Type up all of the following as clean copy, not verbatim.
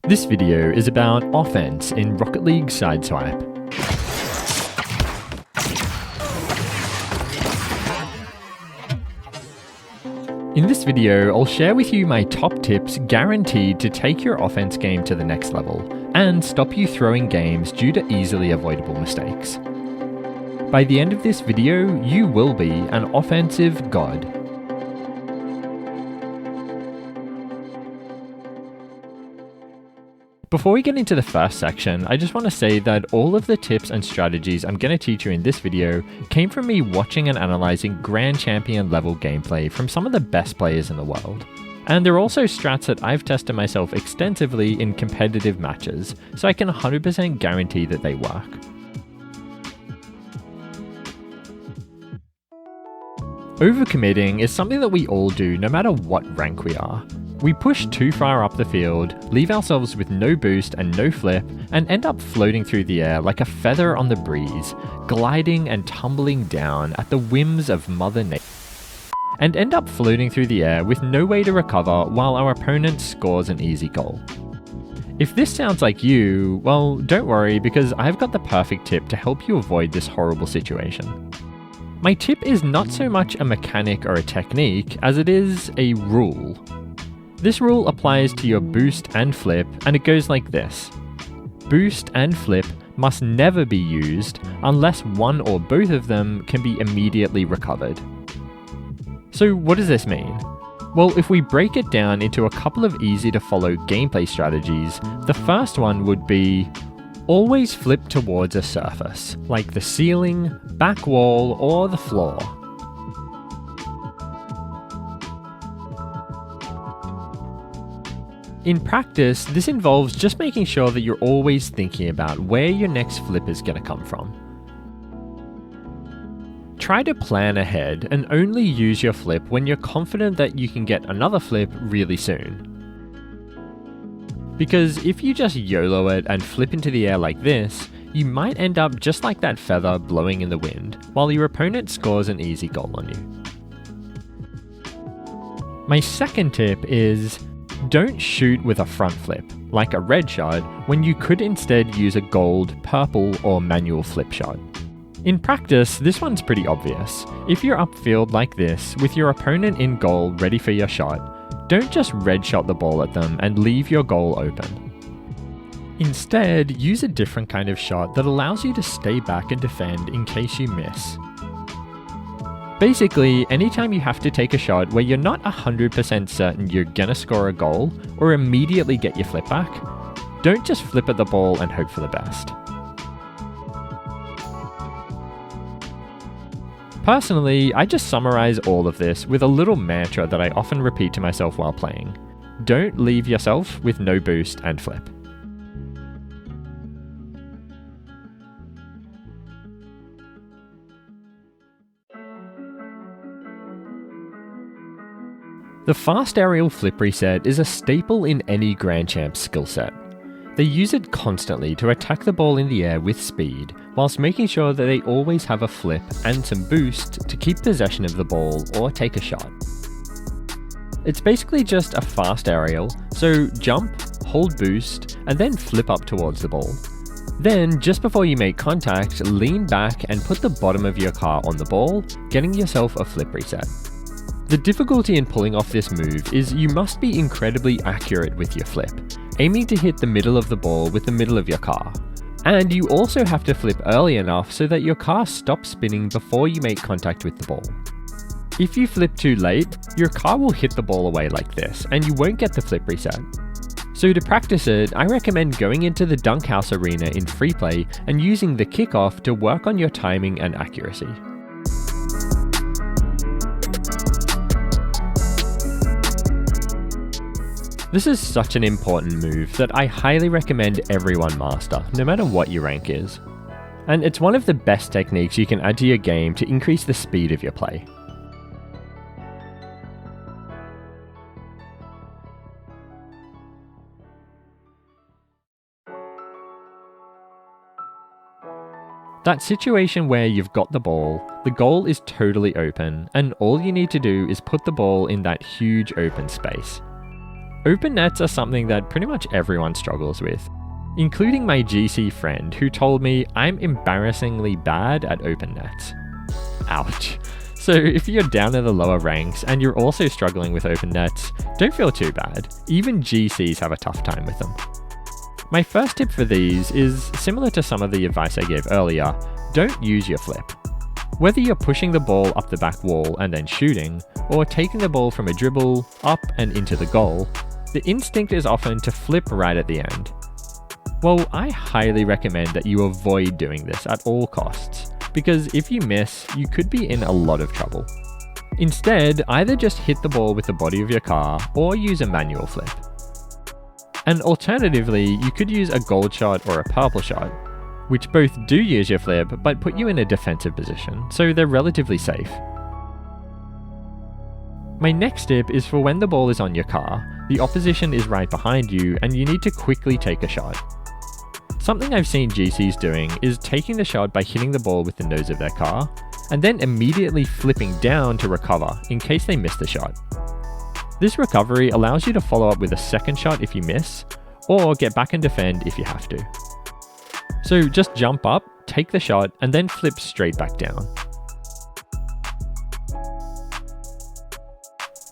This video is about offense in Rocket League Sideswipe. In this video, I'll share with you my top tips guaranteed to take your offense game to the next level and stop you throwing games due to easily avoidable mistakes. By the end of this video, you will be an offensive god. Before we get into the first section, I just want to say that all of the tips and strategies I'm going to teach you in this video came from me watching and analysing Grand Champion level gameplay from some of the best players in the world. And they're also strats that I've tested myself extensively in competitive matches, so I can 100% guarantee that they work. Overcommitting is something that we all do no matter what rank we are. We push too far up the field, leave ourselves with no boost and no flip, and end up floating through the air like a feather on the breeze, gliding and tumbling down at the whims of Mother Nature. And end up floating through the air with no way to recover while our opponent scores an easy goal. If this sounds like you, well, don't worry because I've got the perfect tip to help you avoid this horrible situation. My tip is not so much a mechanic or a technique as it is a rule. This rule applies to your boost and flip, and it goes like this. Boost and flip must never be used unless one or both of them can be immediately recovered. So what does this mean? Well, if we break it down into a couple of easy to follow gameplay strategies, the first one would be always flip towards a surface, like the ceiling, back wall, or the floor. In practice, this involves just making sure that you're always thinking about where your next flip is going to come from. Try to plan ahead and only use your flip when you're confident that you can get another flip really soon. Because if you just YOLO it and flip into the air like this, you might end up just like that feather blowing in the wind, while your opponent scores an easy goal on you. My second tip is don't shoot with a front flip, like a red shot, when you could instead use a gold, purple, or manual flip shot. In practice, this one's pretty obvious. If you're upfield like this, with your opponent in goal ready for your shot, don't just red shot the ball at them and leave your goal open. Instead, use a different kind of shot that allows you to stay back and defend in case you miss. Basically, anytime you have to take a shot where you're not 100% certain you're gonna score a goal or immediately get your flip back, don't just flip at the ball and hope for the best. Personally, I just summarize all of this with a little mantra that I often repeat to myself while playing. Don't leave yourself with no boost and flip. The fast aerial flip reset is a staple in any Grand Champ skill set. They use it constantly to attack the ball in the air with speed, whilst making sure that they always have a flip and some boost to keep possession of the ball or take a shot. It's basically just a fast aerial, so jump, hold boost, and then flip up towards the ball. Then, just before you make contact, lean back and put the bottom of your car on the ball, getting yourself a flip reset. The difficulty in pulling off this move is you must be incredibly accurate with your flip, aiming to hit the middle of the ball with the middle of your car. And you also have to flip early enough so that your car stops spinning before you make contact with the ball. If you flip too late, your car will hit the ball away like this, and you won't get the flip reset. So to practice it, I recommend going into the dunk house arena in free play and using the kickoff to work on your timing and accuracy. This is such an important move that I highly recommend everyone master, no matter what your rank is. And it's one of the best techniques you can add to your game to increase the speed of your play. That situation where you've got the ball, the goal is totally open, and all you need to do is put the ball in that huge open space. Open nets are something that pretty much everyone struggles with, including my GC friend who told me I'm embarrassingly bad at open nets. Ouch. So if you're down in the lower ranks and you're also struggling with open nets, don't feel too bad. Even GCs have a tough time with them. My first tip for these is similar to some of the advice I gave earlier. Don't use your flip. Whether you're pushing the ball up the back wall and then shooting, or taking the ball from a dribble up and into the goal, the instinct is often to flip right at the end. Well, I highly recommend that you avoid doing this at all costs, because if you miss, you could be in a lot of trouble. Instead, either just hit the ball with the body of your car or use a manual flip. And alternatively, you could use a gold shot or a purple shot, which both do use your flip but put you in a defensive position, so they're relatively safe. My next tip is for when the ball is on your car, the opposition is right behind you and you need to quickly take a shot. Something I've seen GCs doing is taking the shot by hitting the ball with the nose of their car, and then immediately flipping down to recover in case they miss the shot. This recovery allows you to follow up with a second shot if you miss, or get back and defend if you have to. So just jump up, take the shot, and then flip straight back down.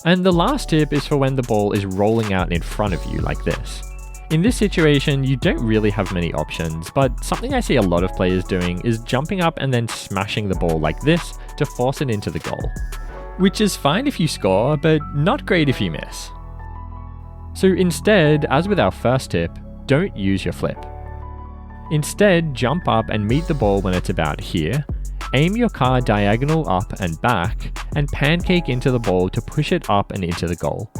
And the last tip is for when the ball is rolling out in front of you like this. In this situation, you don't really have many options, but something I see a lot of players doing is jumping up and then smashing the ball like this to force it into the goal. Which is fine if you score, but not great if you miss. So instead, as with our first tip, don't use your flip. Instead, jump up and meet the ball when it's about here, aim your car diagonal up and back, and pancake into the ball to push it up and into the goal.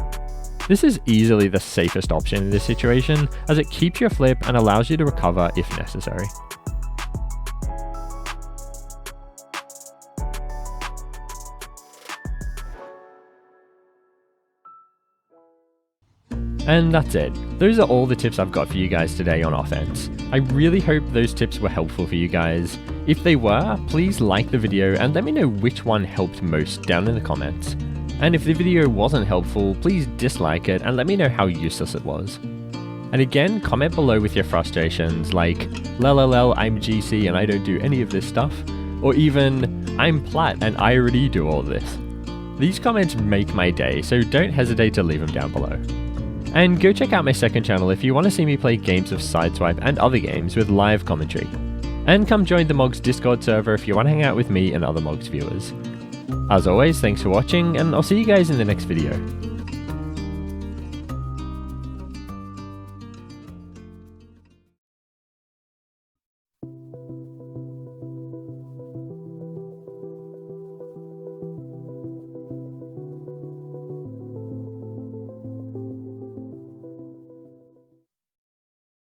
This is easily the safest option in this situation, as it keeps your flip and allows you to recover if necessary. And that's it. Those are all the tips I've got for you guys today on offense. I really hope those tips were helpful for you guys. If they were, please like the video and let me know which one helped most down in the comments. And if the video wasn't helpful, please dislike it and let me know how useless it was. And again, comment below with your frustrations like, lol, I'm GC and I don't do any of this stuff, or even, I'm plat and I already do all this. These comments make my day, so don't hesitate to leave them down below. And go check out my second channel if you want to see me play games of Sideswipe and other games with live commentary. And come join the Mogz Discord server if you want to hang out with me and other Mogz viewers. As always, thanks for watching, and I'll see you guys in the next video.